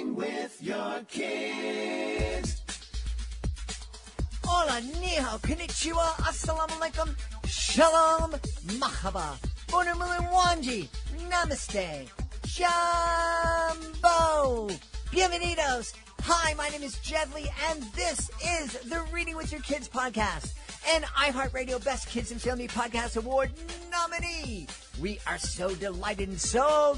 Reading with your kids. Hola, ni hao, konnichiwa, assalamu alaikum, shalom, mahaba, wanji, namaste, jambo, bienvenidos. Hi, my name is Jedley, and this is the Reading with Your Kids podcast, an iHeartRadio Best Kids and Family Podcast Award nominee. We are so delighted and so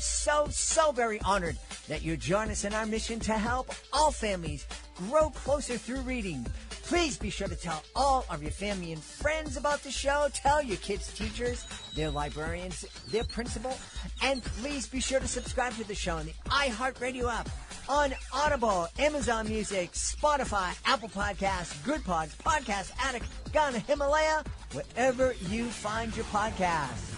very honored that you join us in our mission to help all families grow closer through reading. Please be sure to tell all of your family and friends about the show. Tell your kids' teachers, their librarians, their principal, and please be sure to subscribe to the show on the iHeartRadio app, on Audible, Amazon Music, Spotify, Apple Podcasts, Good Pods, Podcast Addict, Ghana, Himalaya, wherever you find your podcasts.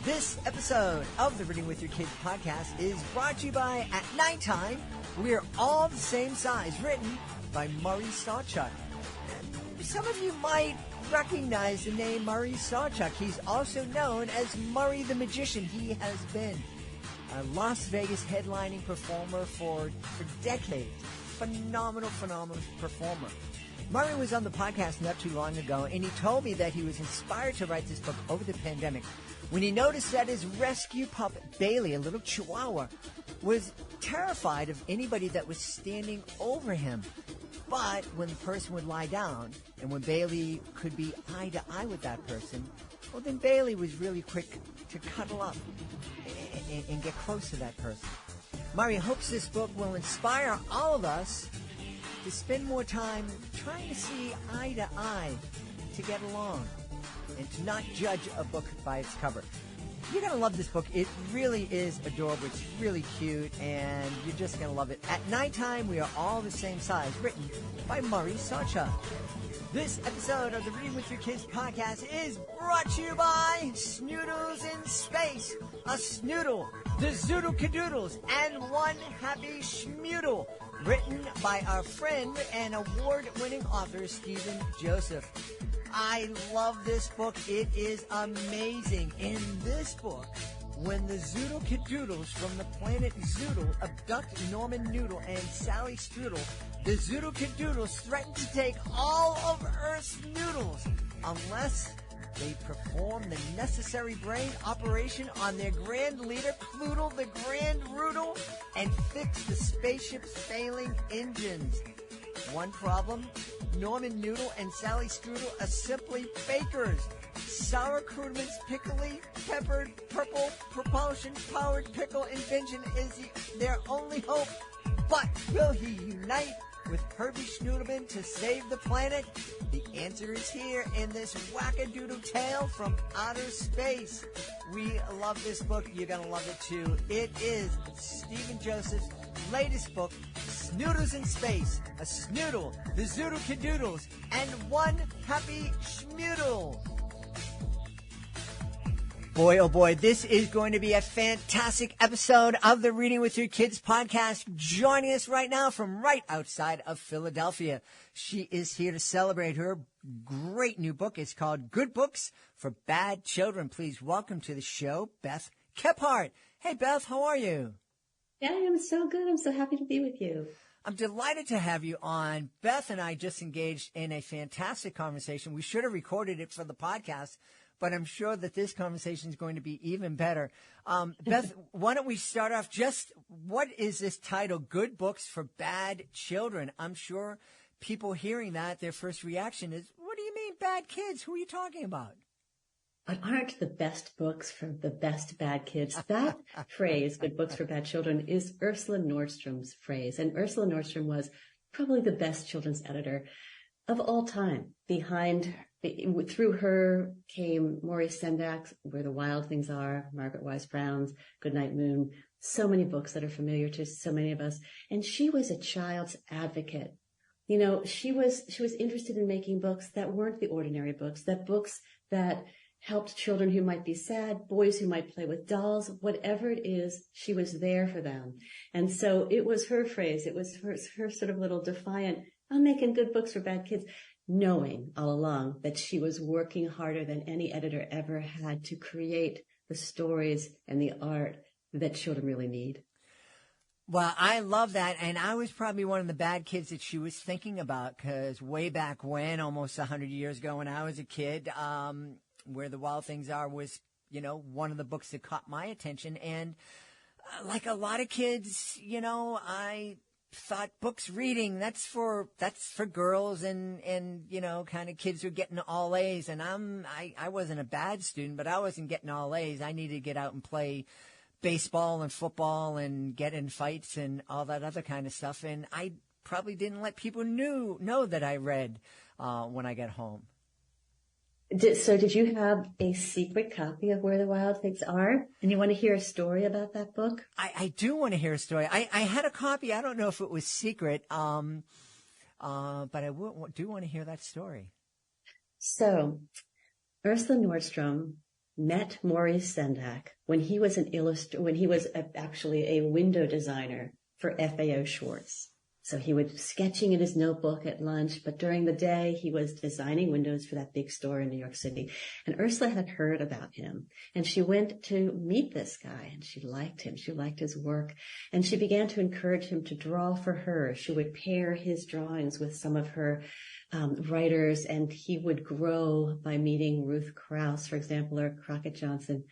This episode of the Reading with Your Kids podcast is brought to you by At Nighttime, We're All the Same Size, written by Maurice Sendak. Some of you might recognize the name Maurice Sendak. He's also known as Murray the Magician. He has been a Las Vegas headlining performer for decades. Phenomenal performer. Murray was on the podcast not too long ago, and he told me that he was inspired to write this book over the pandemic when he noticed that his rescue pup, Bailey, a little chihuahua, was terrified of anybody that was standing over him. But when the person would lie down, and when Bailey could be eye to eye with that person, well, then Bailey was really quick to cuddle up and get close to that person. Murray hopes this book will inspire all of us to spend more time trying to see eye to eye to get along and to not judge a book by its cover. You're going to love this book. It really is adorable. It's really cute, and you're just going to love it. At Nighttime, We Are All the Same Size, written by Maurice Sendak. This episode of the Reading with Your Kids podcast is brought to you by Snoodles in Space. A snoodle, the Zoodle Cadoodles, and one happy schmoodle. Written by our friend and award-winning author, Stephen Joseph. I love this book. It is amazing. In this book, when the Zoodle Cadoodles from the planet Zoodle abduct Norman Noodle and Sally Strudel, the Zoodle Cadoodles threaten to take all of Earth's noodles unless they perform the necessary brain operation on their grand leader, Cloodle the Grand Roodle, and fix the spaceship's failing engines. One problem, Norman Noodle and Sally Strudel are simply fakers. Sour Cruderman's pickly, peppered, purple, propulsion-powered pickle invention is their only hope. But will he unite with Herbie Schnoodleman to save the planet? The answer is here in this wackadoodle tale from outer space. We love this book. You're going to love it too. It is Stephen Joseph's latest book, Snoodles in Space, a snoodle, the Zoodle Cadoodles, and one happy schmoodle. Boy, oh boy, this is going to be a fantastic episode of the Reading with Your Kids podcast. Joining us right now from right outside of Philadelphia. She is here to celebrate her great new book. It's called Good Books for Bad Children. Please welcome to the show, Beth Kephart. Hey, Beth, how are you? Yeah, I'm so good. I'm so happy to be with you. I'm delighted to have you on. Beth and I just engaged in a fantastic conversation. We should have recorded it for the podcast, but I'm sure that this conversation is going to be even better. Beth, why don't we start off just what is this title, Good Books for Bad Children? I'm sure people hearing that, their first reaction is, what do you mean bad kids? Who are you talking about? But aren't the best books for the best bad kids? That phrase, Good Books for Bad Children, is Ursula Nordstrom's phrase. And Ursula Nordstrom was probably the best children's editor of all time. Through her came Maurice Sendak's Where the Wild Things Are, Margaret Wise Brown's Goodnight Moon, so many books that are familiar to so many of us. And she was a child's advocate. You know, she was interested in making books that weren't the ordinary books, books that helped children who might be sad, boys who might play with dolls, whatever it is, she was there for them. And so it was her phrase, it was her sort of little defiant, I'm making good books for bad kids, knowing all along that she was working harder than any editor ever had to create the stories and the art that children really need. Well, I love that, and I was probably one of the bad kids that she was thinking about, because way back when, almost 100 years ago when I was a kid, Where the Wild Things Are was, one of the books that caught my attention, and like a lot of kids, I thought books reading, that's for girls and kind of kids who are getting all A's, and I wasn't a bad student, but I wasn't getting all A's. I needed to get out and play baseball and football and get in fights and all that other kind of stuff. And I probably didn't let people know that I read when I got home. So did you have a secret copy of Where the Wild Things Are? And you want to hear a story about that book? I do want to hear a story. I had a copy. I don't know if it was secret, but I do want to hear that story. So Ursula Nordstrom met Maurice Sendak when he was actually a window designer for FAO Schwartz. So he was sketching in his notebook at lunch, but during the day he was designing windows for that big store in New York City. And Ursula had heard about him, and she went to meet this guy, and she liked him. She liked his work, and she began to encourage him to draw for her. She would pair his drawings with some of her writers, and he would grow by meeting Ruth Krauss, for example, or Crockett Johnson.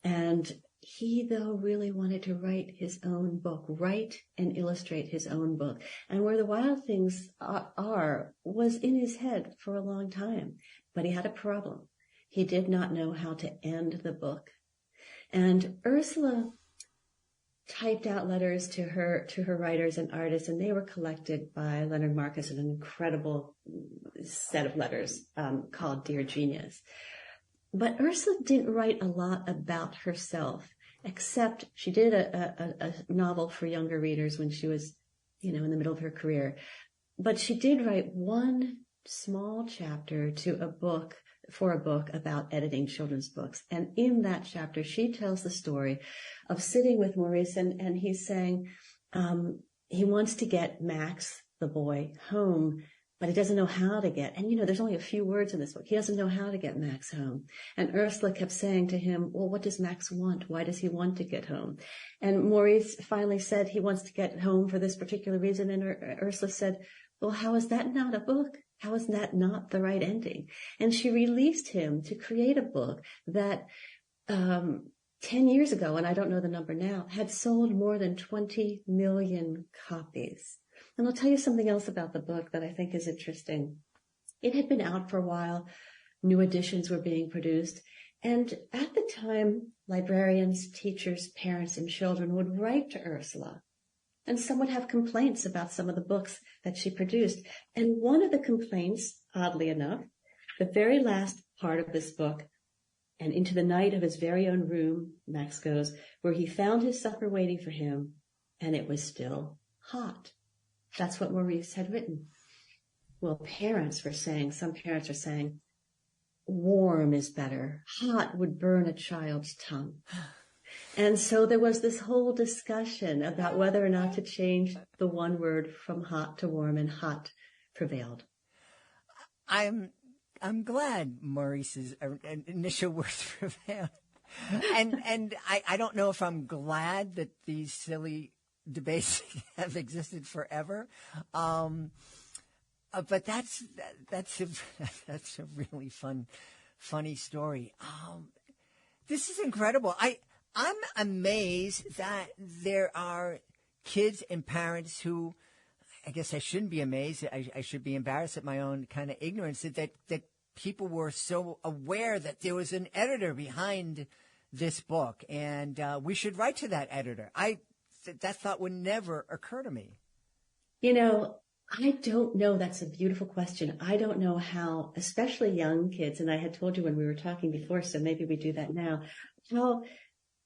And he, though, really wanted to write his own book, write and illustrate his own book. And Where the Wild Things Are was in his head for a long time. But he had a problem. He did not know how to end the book. And Ursula typed out letters to her writers and artists, and they were collected by Leonard Marcus in an incredible set of letters called Dear Genius. But Ursula didn't write a lot about herself, except she did a novel for younger readers when she was, in the middle of her career. But she did write one small chapter for a book about editing children's books. And in that chapter, she tells the story of sitting with Maurice, and he's saying he wants to get Max, the boy, home, but he doesn't know how to get. And, there's only a few words in this book. He doesn't know how to get Max home. And Ursula kept saying to him, well, what does Max want? Why does he want to get home? And Maurice finally said he wants to get home for this particular reason. And Ursula said, well, how is that not a book? How is that not the right ending? And she released him to create a book that 10 years ago, and I don't know the number now, had sold more than 20 million copies. And I'll tell you something else about the book that I think is interesting. It had been out for a while. New editions were being produced. And at the time, librarians, teachers, parents, and children would write to Ursula. And some would have complaints about some of the books that she produced. And one of the complaints, oddly enough, the very last part of this book, and into the night of his very own room, Max goes, where he found his supper waiting for him, and it was still hot. That's what Maurice had written. Well, some parents are saying, warm is better. Hot would burn a child's tongue. And so there was this whole discussion about whether or not to change the one word from hot to warm, and hot prevailed. I'm glad Maurice's initial words prevailed. And I don't know if I'm glad that these silly debates have existed forever. But that's a really funny story. This is incredible. I'm amazed that there are kids and parents who, I guess I shouldn't be amazed. I should be embarrassed at my own kind of ignorance that people were so aware that there was an editor behind this book, and we should write to that editor. That thought would never occur to me. I don't know. That's a beautiful question. I don't know how, especially young kids, and I had told you when we were talking before, so maybe we do that now.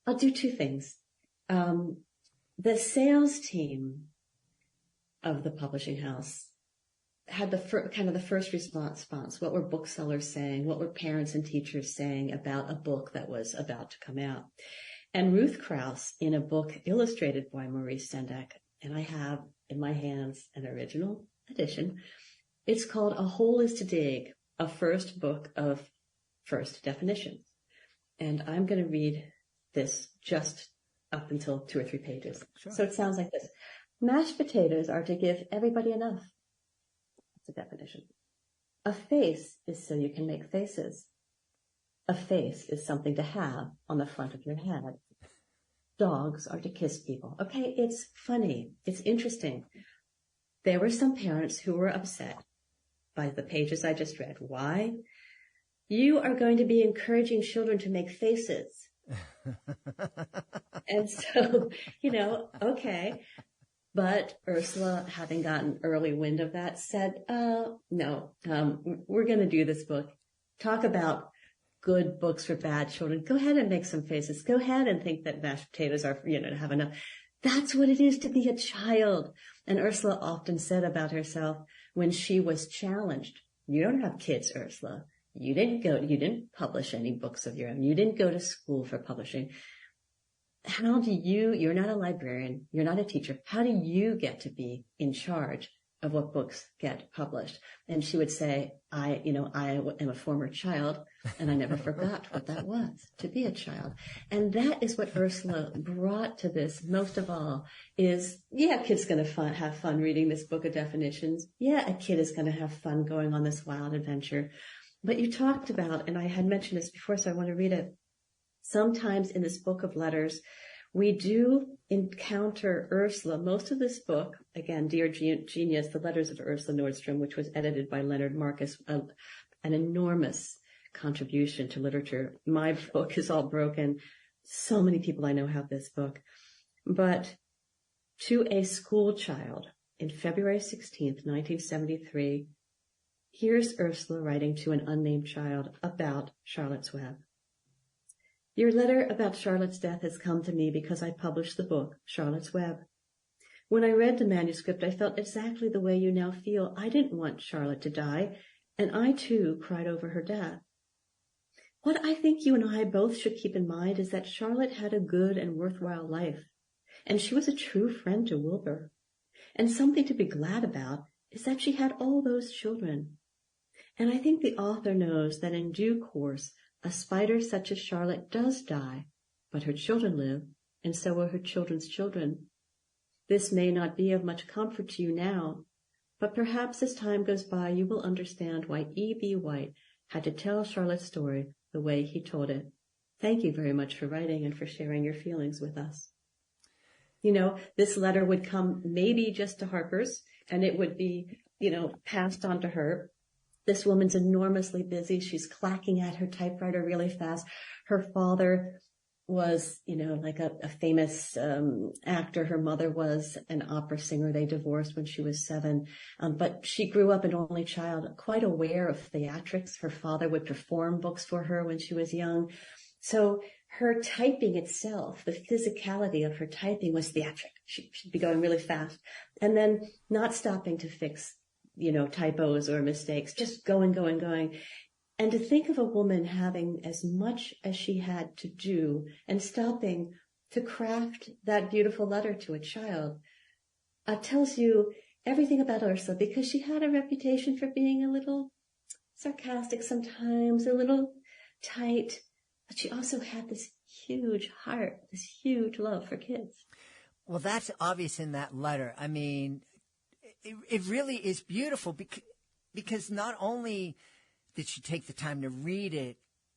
I'll do two things. The sales team of the publishing house had the first response. What were booksellers saying? What were parents and teachers saying about a book that was about to come out? And Ruth Krauss, in a book illustrated by Maurice Sendak, and I have in my hands an original edition. It's called A Hole is to Dig, a first book of first definitions. And I'm going to read this just up until 2 or 3 pages. Sure. So it sounds like this. Mashed potatoes are to give everybody enough. That's a definition. A face is so you can make faces. A face is something to have on the front of your head. Dogs are to kiss people. Okay, it's funny. It's interesting. There were some parents who were upset by the pages I just read. Why? You are going to be encouraging children to make faces. And so, okay. But Ursula, having gotten early wind of that, said, no, we're going to do this book. Talk about good books for bad children. Go ahead and make some faces. Go ahead and think that mashed potatoes are, to have enough. That's what it is to be a child. And Ursula often said about herself when she was challenged, you don't have kids, Ursula. You didn't publish any books of your own. You didn't go to school for publishing. How do you're not a librarian, you're not a teacher. How do you get to be in charge of what books get published? And she would say, I am a former child and I never forgot what that was, to be a child. And that is what Ursula brought to this most of all is, yeah, a kid's going to have fun reading this book of definitions. Yeah, a kid is going to have fun going on this wild adventure. But you talked about, and I had mentioned this before, so I want to read it. Sometimes in this book of letters, we do encounter Ursula. Most of this book, again, Dear Genius, The Letters of Ursula Nordstrom, which was edited by Leonard Marcus, an enormous contribution to literature. My book is all broken. So many people I know have this book. But to a school child in February 16th, 1973, here's Ursula writing to an unnamed child about Charlotte's Web. Your letter about Charlotte's death has come to me because I published the book, Charlotte's Web. When I read the manuscript, I felt exactly the way you now feel. I didn't want Charlotte to die, and I too cried over her death. What I think you and I both should keep in mind is that Charlotte had a good and worthwhile life, and she was a true friend to Wilbur. And something to be glad about is that she had all those children. And I think the author knows that in due course, a spider such as Charlotte does die, but her children live, and so will her children's children. This may not be of much comfort to you now, but perhaps as time goes by you will understand why E.B. White had to tell Charlotte's story the way he told it. Thank you very much for writing and for sharing your feelings with us. This letter would come maybe just to Harper's, and it would be, passed on to her. This woman's enormously busy. She's clacking at her typewriter really fast. Her father was, like a famous actor. Her mother was an opera singer. They divorced when she was 7. But she grew up an only child, quite aware of theatrics. Her father would perform books for her when she was young. So her typing itself, the physicality of her typing was theatric. She'd be going really fast and then not stopping to fix typos or mistakes, just going. And to think of a woman having as much as she had to do and stopping to craft that beautiful letter to a child tells you everything about Ursula, because she had a reputation for being a little sarcastic sometimes, a little tight, but she also had this huge heart, this huge love for kids. Well, that's obvious in that letter. I mean, it really is beautiful because not only did she take the time to read it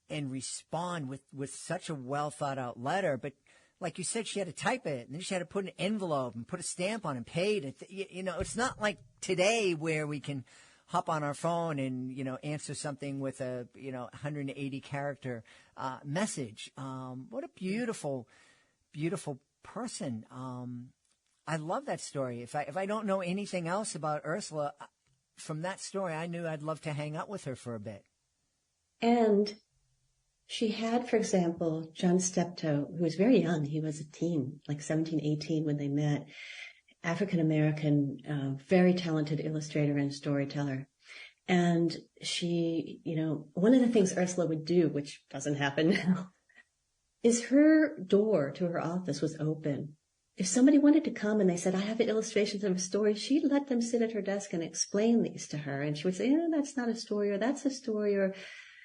and respond with such a well thought out letter, but like you said, she had to type it and then she had to put an envelope and put a stamp on and paid it. It's not like today where we can hop on our phone and, answer something with a, 180 character message. What a beautiful, beautiful person. I love that story. If I don't know anything else about Ursula, from that story, I knew I'd love to hang out with her for a bit. And she had, for example, John Steptoe, who was very young. He was a teen, like 17, 18 when they met. African-American, very talented illustrator and storyteller. And she, one of the things Ursula would do, which doesn't happen now, is her door to her office was open. If somebody wanted to come and they said, I have illustrations of a story, she'd let them sit at her desk and explain these to her. And she would say, that's not a story, or that's a story, or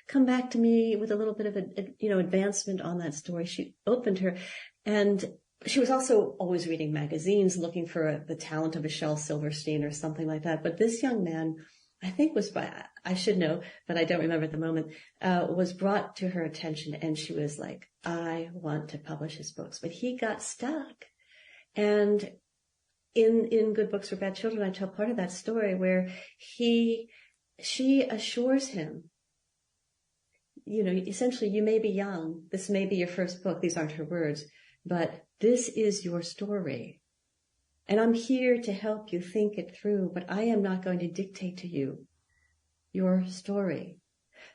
come back to me with a little bit of advancement on that story. She opened her. And she was also always reading magazines, looking for the talent of a Shel Silverstein or something like that. But this young man, I think I should know, but I don't remember at the moment, was brought to her attention, and she was like, I want to publish his books. But he got stuck. And in Good Books for Bad Children, I tell part of that story where she assures him, essentially, you may be young. This may be your first book. These aren't her words, but this is your story. And I'm here to help you think it through, but I am not going to dictate to you your story.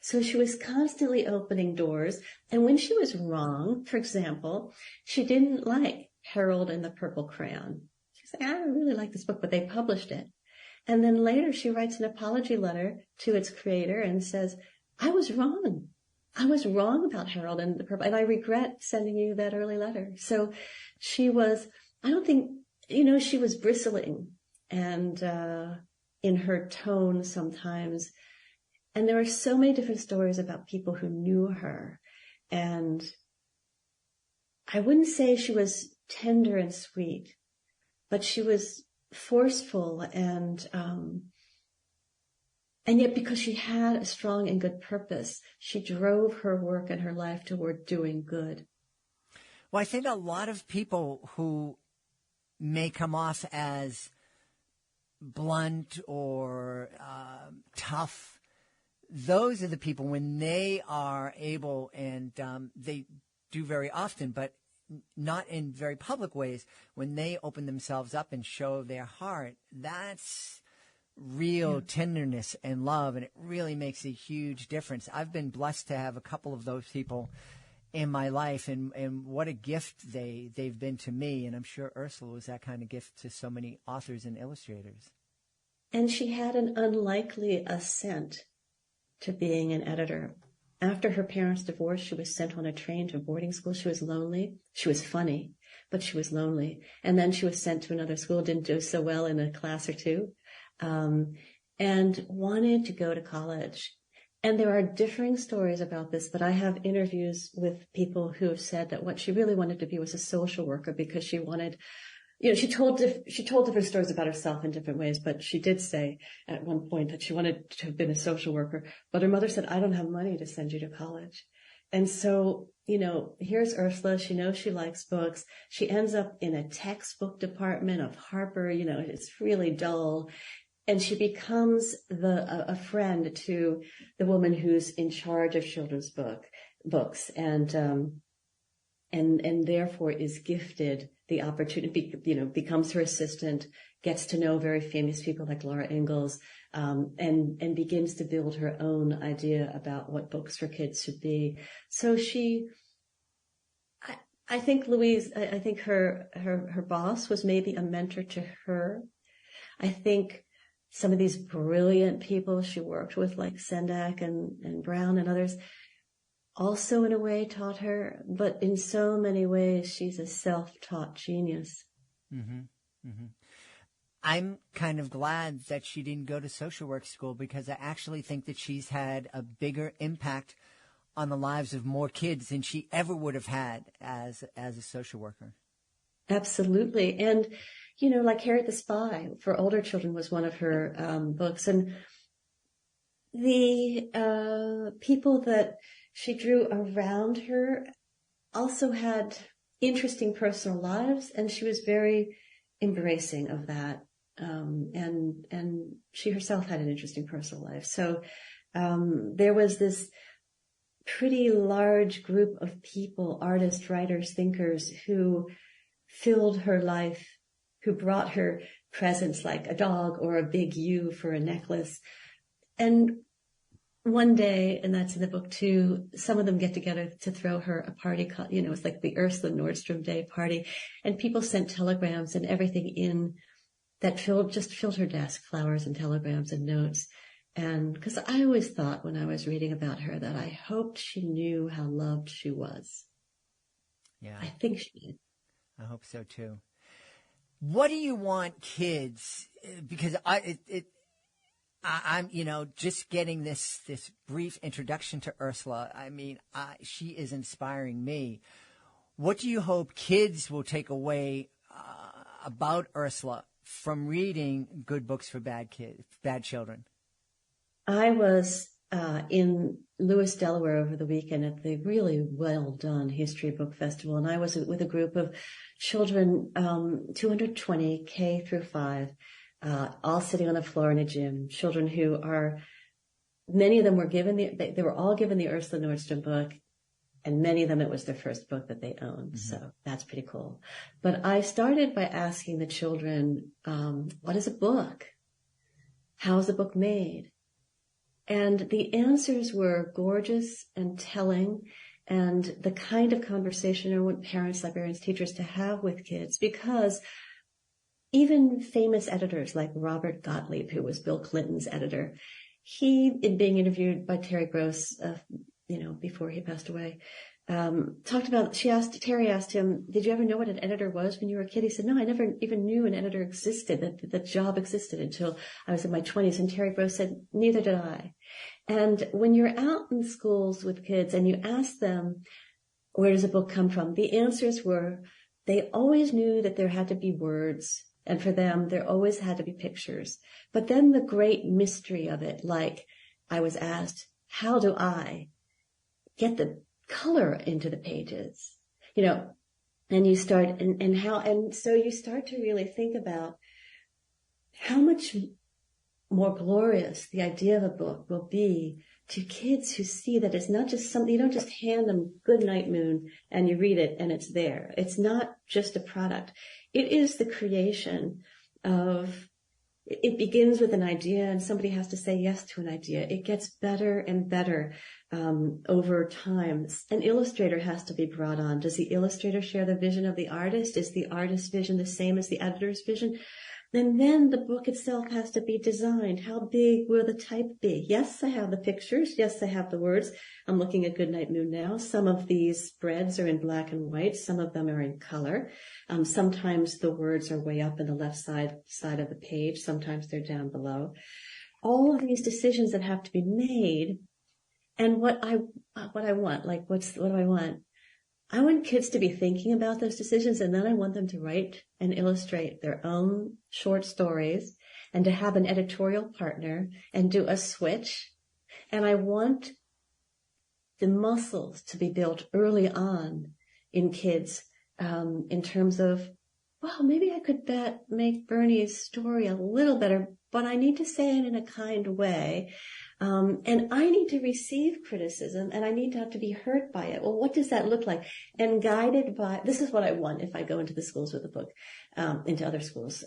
So she was constantly opening doors. And when she was wrong, for example, she didn't like Harold and the Purple Crayon. She said, I don't really like this book, but they published it. And then later she writes an apology letter to its creator and says, I was wrong. I was wrong about Harold and the Purple, and I regret sending you that early letter. So she was, I don't think, she was bristling and in her tone sometimes. And there are so many different stories about people who knew her. And I wouldn't say she was tender and sweet, but she was forceful and yet because she had a strong and good purpose, she drove her work and her life toward doing good. Well, I think a lot of people who may come off as blunt or tough, those are the people when they are able, and they do very often, but not in very public ways, when they open themselves up and show their heart, that's real tenderness and love, and it really makes a huge difference. I've been blessed to have a couple of those people in my life, and what a gift they've been to me, and I'm sure Ursula was that kind of gift to so many authors and illustrators. And she had an unlikely ascent to being an editor. After her parents' divorce, she was sent on a train to boarding school. She was lonely. She was funny, but she was lonely. And then she was sent to another school, didn't do so well in a class or two, and wanted to go to college. And there are differing stories about this, but I have interviews with people who have said that what she really wanted to be was a social worker because she wanted, she told different stories about herself in different ways, but she did say at one point that she wanted to have been a social worker, but her mother said, I don't have money to send you to college. And so, here's Ursula. She knows she likes books. She ends up in a textbook department of Harper. It's really dull. And she becomes a friend to the woman who's in charge of children's books, and therefore is gifted the opportunity, becomes her assistant, gets to know very famous people like Laura Ingalls, and begins to build her own idea about what books for kids should be. So I think Louise, I think her boss was maybe a mentor to her. I think some of these brilliant people she worked with, like Sendak and Brown and others, also in a way taught her, but in so many ways she's a self-taught genius. Mm-hmm. Mm-hmm. I'm kind of glad that she didn't go to social work school, because I actually think that she's had a bigger impact on the lives of more kids than she ever would have had as a social worker. Absolutely. And, like Harriet the Spy for older children was one of her books. And the people that she drew around her also had interesting personal lives, and she was very embracing of that. And she herself had an interesting personal life. So there was this pretty large group of people, artists, writers, thinkers, who filled her life, who brought her presents like a dog or a big U for a necklace. And one day, and that's in the book too, some of them get together to throw her a party. It's like the Ursula Nordstrom Day party, and people sent telegrams and everything in that filled her desk, flowers and telegrams and notes. And because I always thought when I was reading about her that I hoped she knew how loved she was. Yeah, I think she did. I hope so too. What do you want kids? Because I'm just getting this brief introduction to Ursula. I mean, she is inspiring me. What do you hope kids will take away about Ursula from reading good books for bad children? I was in Lewis, Delaware over the weekend at the really well-done History Book Festival, and I was with a group of children, 220 K through 5, all sitting on the floor in a gym, children who are, many of them were given they were all given the Ursula Nordstrom book, and many of them, it was their first book that they owned. So that's pretty cool. But I started by asking the children, what is a book? How is a book made? And the answers were gorgeous and telling, and the kind of conversation I want parents, librarians, teachers to have with kids, because even famous editors like Robert Gottlieb, who was Bill Clinton's editor, he, in being interviewed by Terry Gross, before he passed away, Terry asked him, did you ever know what an editor was when you were a kid? He said, no, I never even knew an editor existed, that the job existed until I was in my 20s. And Terry Gross said, neither did I. And when you're out in schools with kids and you ask them, where does a book come from? The answers were, they always knew that there had to be words. And for them, there always had to be pictures. But then the great mystery of it, like I was asked, how do I get the color into the pages, and you start, and so you start to really think about how much more glorious the idea of a book will be to kids who see that it's not just something, you don't just hand them Good Night Moon and you read it and it's there. It's not just a product. It is the creation of, it begins with an idea and somebody has to say yes to an idea. It gets better and better over time. An illustrator has to be brought on. Does the illustrator share the vision of the artist? Is the artist's vision the same as the editor's vision? And then the book itself has to be designed. How big will the type be? Yes, I have the pictures. Yes, I have the words. I'm looking at Goodnight Moon now. Some of these spreads are in black and white. Some of them are in color. Sometimes the words are way up in the left side of the page. Sometimes they're down below. All of these decisions that have to be made. And what I want, like what do I want? I want kids to be thinking about those decisions, and then I want them to write and illustrate their own short stories and to have an editorial partner and do a switch. And I want the muscles to be built early on in kids, in terms of, well, maybe I could make Bernie's story a little better, but I need to say it in a kind way. And I need to receive criticism and I need to have to be hurt by it. Well, what does that look like? And guided by, this is what I want if I go into the schools with a book, into other schools,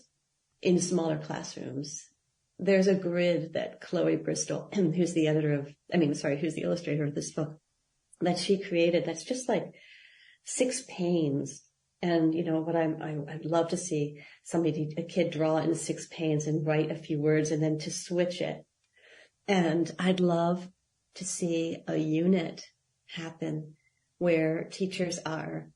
in smaller classrooms. There's a grid that Chloe Bristol, who's the illustrator of this book, that she created that's just like 6 panes. And, what I'd love to see a kid draw in 6 panes and write a few words and then to switch it. And I'd love to see a unit happen where teachers are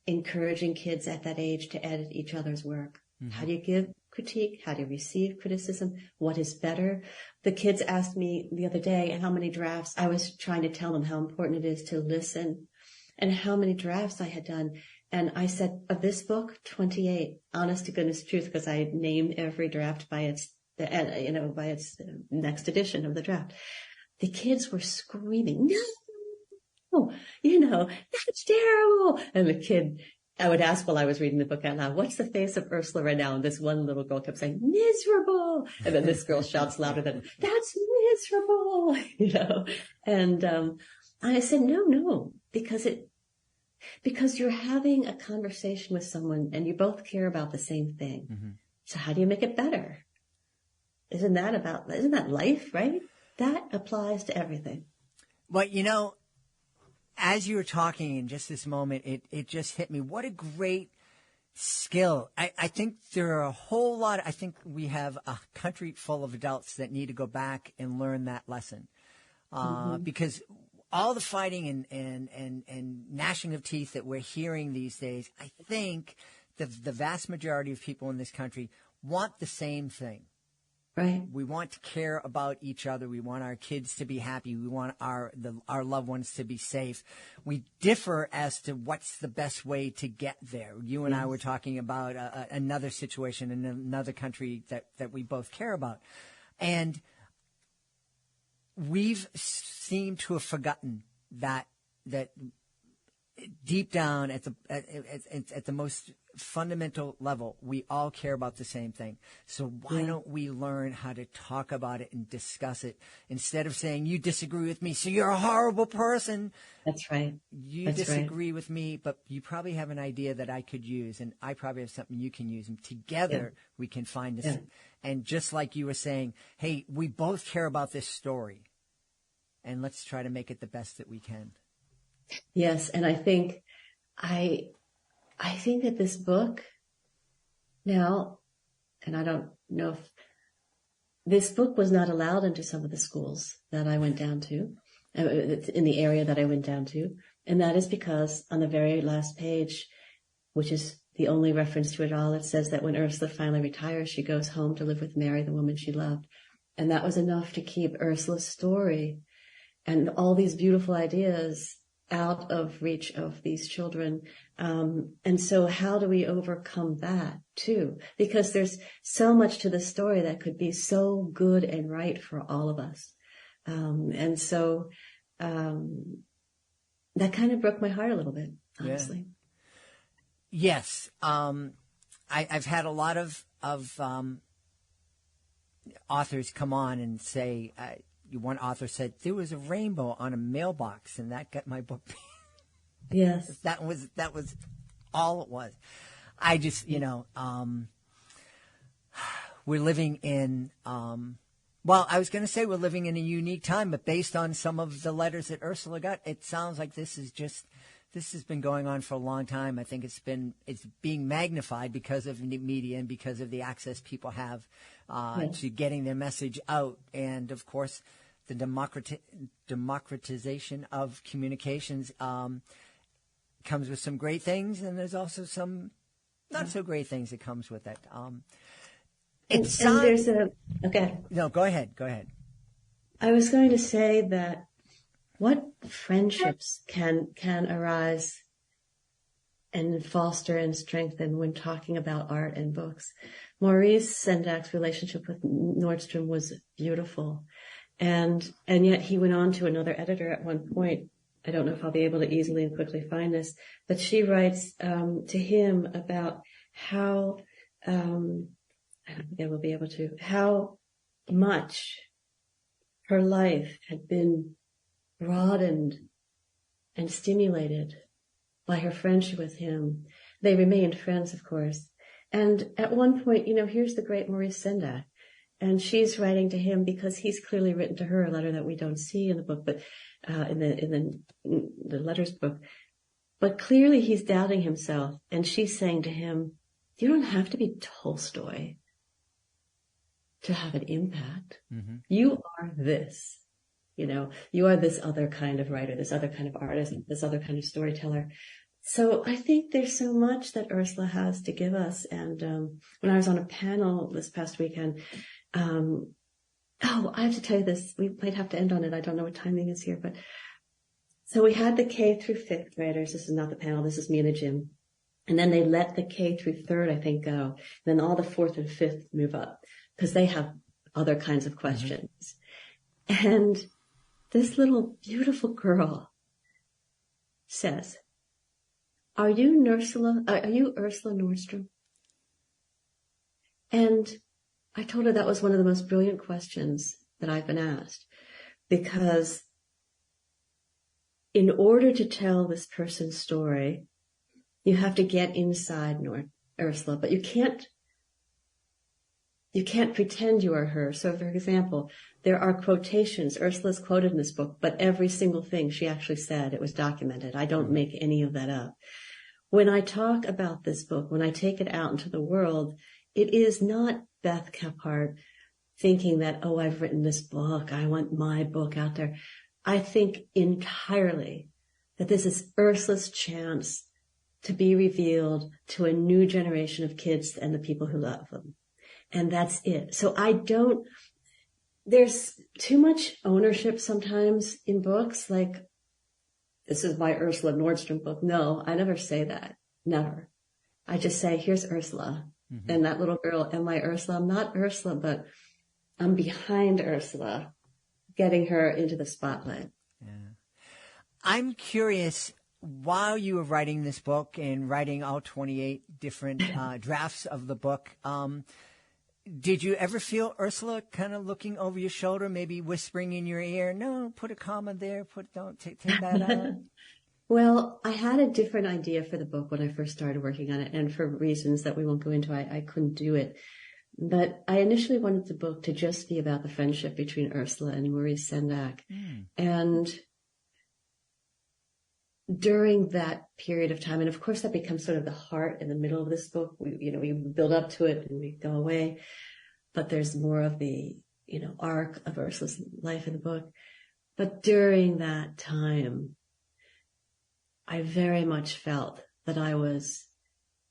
encouraging kids at that age to edit each other's work. Mm-hmm. How do you give critique? How do you receive criticism? What is better? The kids asked me the other day how many drafts. I was trying to tell them how important it is to listen and how many drafts I had done. And I said, of this book, 28, honest to goodness truth, because I named every draft by its next edition of the draft. The kids were screaming, no, that's terrible. And the kid, I would ask while I was reading the book out loud, what's the face of Ursula right now? And this one little girl kept saying, miserable. And then this girl shouts louder than, that's miserable, And I said, no, because you're having a conversation with someone and you both care about the same thing. Mm-hmm. So how do you make it better? Isn't that life, right? That applies to everything. Well, as you were talking in just this moment, it just hit me. What a great skill. I think there are a whole lot. I think we have a country full of adults that need to go back and learn that lesson. Because all the fighting and gnashing of teeth that we're hearing these days, I think the vast majority of people in this country want the same thing. Right. We want to care about each other. We want our kids to be happy. We want our loved ones to be safe. We differ as to what's the best way to get there. You and I were talking about another situation in another country that we both care about. And we've seemed to have forgotten that deep down at the most fundamental level, we all care about the same thing. So why don't we learn how to talk about it and discuss it instead of saying, you disagree with me, so you're a horrible person. That's right. You disagree with me, but you probably have an idea that I could use, and I probably have something you can use, and together we can find this. And just like you were saying, hey, we both care about this story, and let's try to make it the best that we can. Yes, and I think that this book now, and I don't know if this book was not allowed into some of the schools that I went down to, in the area that I went down to, and that is because on the very last page, which is the only reference to it all, it says that when Ursula finally retires, she goes home to live with Mary, the woman she loved. And that was enough to keep Ursula's story and all these beautiful ideas out of reach of these children. And so how do we overcome that too? Because there's so much to the story that could be so good and right for all of us. And so that kind of broke my heart a little bit, honestly. Yes. I've had a lot of authors come on and say, one author said, there was a rainbow on a mailbox, and that got my book. Yes. That was all it was. I just, we're living in, well, I was going to say we're living in a unique time, but based on some of the letters that Ursula got, it sounds like this has been going on for a long time. I think it's being magnified because of the media and because of the access people have to getting their message out. And of course, the democratization of communications comes with some great things, and there's also some not so great things that comes with it. Okay. No, go ahead. I was going to say that what friendships can arise and foster and strengthen when talking about art and books. Maurice Sendak's relationship with Nordstrom was beautiful. And yet he went on to another editor at one point. I don't know if I'll be able to easily and quickly find this, but she writes to him about how, I don't think I will be able to, how much her life had been broadened and stimulated by her friendship with him. They remained friends, of course. And at one point, here's the great Maurice Sendak. And she's writing to him because he's clearly written to her a letter that we don't see in the book, but in the letters book. But clearly he's doubting himself. And she's saying to him, you don't have to be Tolstoy to have an impact. Mm-hmm. You are this. You are this other kind of writer, this other kind of artist, this other kind of storyteller. So I think there's so much that Ursula has to give us. And when I was on a panel this past weekend, I have to tell you this. We might have to end on it. I don't know what timing is here, but so we had the K through 5th graders. This is not the panel. This is me and the gym. And then they let the K through 3rd, I think, go. Then all the 4th and 5th move up because they have other kinds of questions. Mm-hmm. And this little beautiful girl says, Are you Ursula Nordstrom? And I told her that was one of the most brilliant questions that I've been asked, because in order to tell this person's story, you have to get inside Ursula, but you can't pretend you are her. So, for example, there are quotations. Ursula's quoted in this book, but every single thing she actually said, it was documented. I don't make any of that up. When I talk about this book, when I take it out into the world, it is not Beth Kephart thinking that, I've written this book, I want my book out there. I think entirely that this is Ursula's chance to be revealed to a new generation of kids and the people who love them. And that's it. So there's too much ownership sometimes in books. Like, this is my Ursula Nordstrom book. No, I never say that. Never. I just say, here's Ursula. Mm-hmm. And that little girl, am I Ursula? I'm not Ursula, but I'm behind Ursula, getting her into the spotlight. Yeah. I'm curious, while you were writing this book and writing all 28 different drafts of the book, did you ever feel Ursula kind of looking over your shoulder, maybe whispering in your ear, no, put a comma there, don't take that out? Well, I had a different idea for the book when I first started working on it, and for reasons that we won't go into, I couldn't do it. But I initially wanted the book to just be about the friendship between Ursula and Maurice Sendak. And during that period of time, and of course that becomes sort of the heart in the middle of this book, we build up to it and we go away, but there's more of the, arc of Ursula's life in the book. But during that time, I very much felt that I was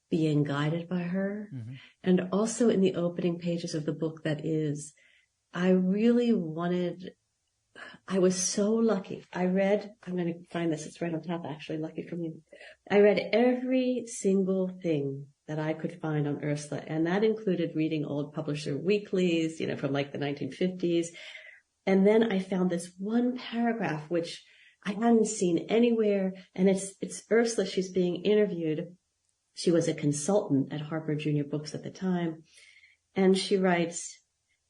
being guided by her. Mm-hmm. And also in the opening pages of the book, I was so lucky. I'm going to find this, it's right on top actually, lucky for me. I read every single thing that I could find on Ursula, and that included reading old publisher weeklies, from like the 1950s. And then I found this one paragraph, which I hadn't seen anywhere, and it's Ursula. She's being interviewed. She was a consultant at Harper Junior Books at the time, and she writes,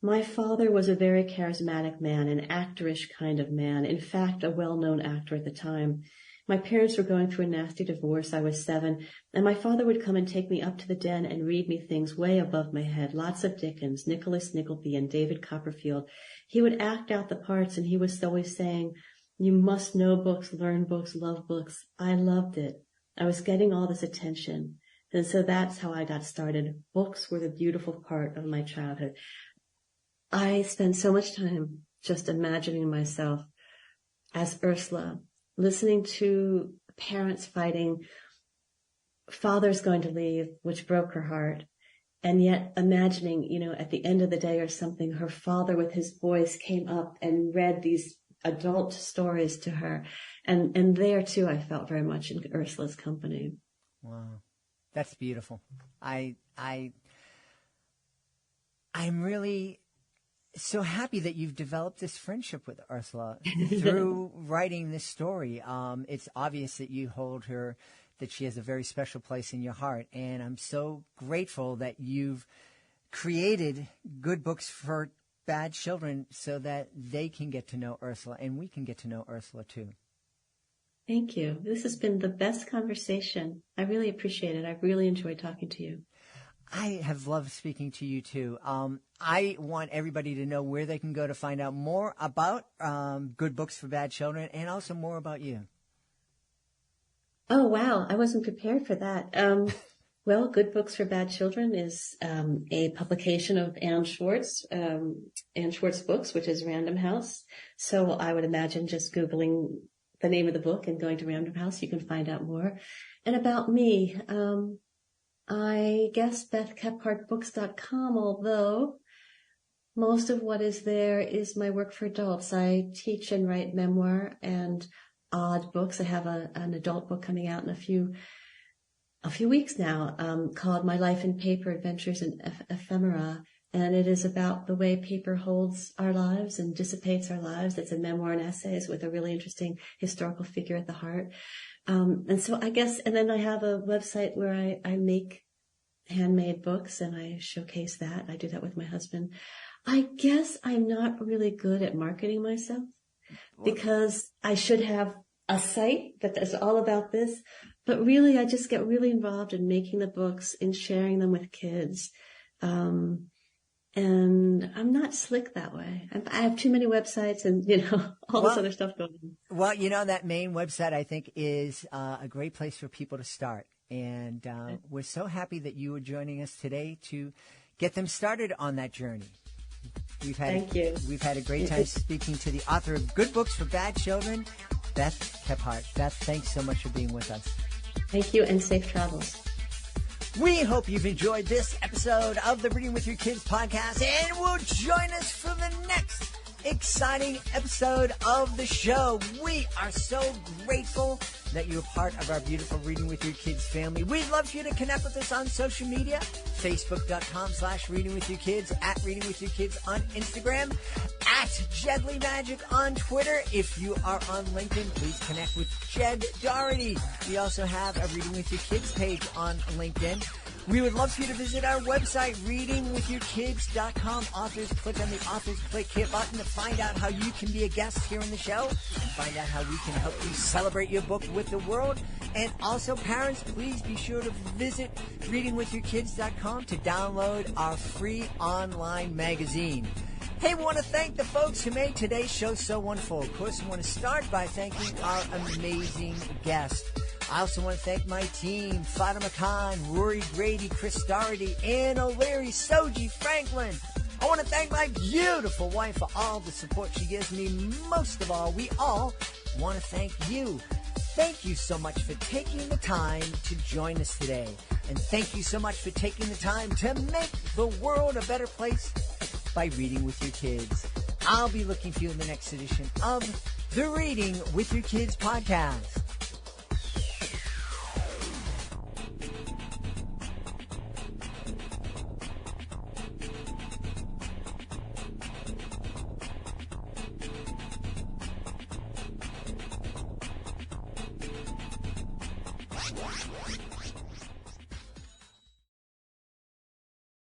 "My father was a very charismatic man, an actorish kind of man, in fact, a well-known actor at the time. My parents were going through a nasty divorce. I was 7, and my father would come and take me up to the den and read me things way above my head, lots of Dickens, Nicholas Nickleby, and David Copperfield. He would act out the parts, and he was always saying, 'You must know books, learn books, love books.' I loved it. I was getting all this attention. And so that's how I got started. Books were the beautiful part of my childhood." I spent so much time just imagining myself as Ursula, listening to parents fighting, father's going to leave, which broke her heart, and yet imagining, at the end of the day or something, her father with his voice came up and read these adult stories to her. And there too, I felt very much in Ursula's company. Wow. That's beautiful. I'm really so happy that you've developed this friendship with Ursula through writing this story. It's obvious that you hold her, that she has a very special place in your heart. And I'm so grateful that you've created good books for bad children so that they can get to know Ursula and we can get to know Ursula too. Thank you. This has been the best conversation. I really appreciate it. I've really enjoyed talking to you. I have loved speaking to you too. I want everybody to know where they can go to find out more about Good Books for Bad Children and also more about you. Oh, wow. I wasn't prepared for that. Well, Good Books for Bad Children is a publication of Anne Schwartz Books, which is Random House. So I would imagine just Googling the name of the book and going to Random House, you can find out more. And about me, I guess BethKephartBooks.com, although most of what is there is my work for adults. I teach and write memoir and odd books. I have an adult book coming out in a few weeks now, called My Life in Paper, Adventures in Ephemera. And it is about the way paper holds our lives and dissipates our lives. It's a memoir and essays with a really interesting historical figure at the heart. And so I guess, and then I have a website where I make handmade books and I showcase that. I do that with my husband. I guess I'm not really good at marketing myself because I should have a site that is all about this. But really, I just get really involved in making the books and sharing them with kids. And I'm not slick that way. I have too many websites and, all this other stuff going on. Well, that main website, I think, is a great place for people to start. And we're so happy that you were joining us today to get them started on that journey. Thank you. We've had a great time speaking to the author of Good Books for Bad Children, Beth Kephart. Beth, thanks so much for being with us. Thank you, and safe travels. We hope you've enjoyed this episode of the Reading with Your Kids podcast and will join us for the next exciting episode of the show. We are so grateful that you're part of our beautiful Reading with Your Kids family. We'd love for you to connect with us on social media, facebook.com/readingwithyourkids, at Reading with Your Kids on Instagram, at Jedley Magic on Twitter. If you are on LinkedIn, please connect with Jed Doherty. We also have a Reading with Your Kids page on LinkedIn. We would love for you to visit our website, readingwithyourkids.com. Authors, click on the Authors Click Here button to find out how you can be a guest here in the show and find out how we can help you celebrate your book with the world. And also, parents, please be sure to visit readingwithyourkids.com to download our free online magazine. Hey, we want to thank the folks who made today's show so wonderful. Of course, we want to start by thanking our amazing guest. I also want to thank my team, Fatima Khan, Rory Grady, Chris Doherty, Ann O'Leary, Soji Franklin. I want to thank my beautiful wife for all the support she gives me. Most of all, we all want to thank you. Thank you so much for taking the time to join us today. And thank you so much for taking the time to make the world a better place by reading with your kids. I'll be looking for you in the next edition of the Reading with Your Kids podcast. What?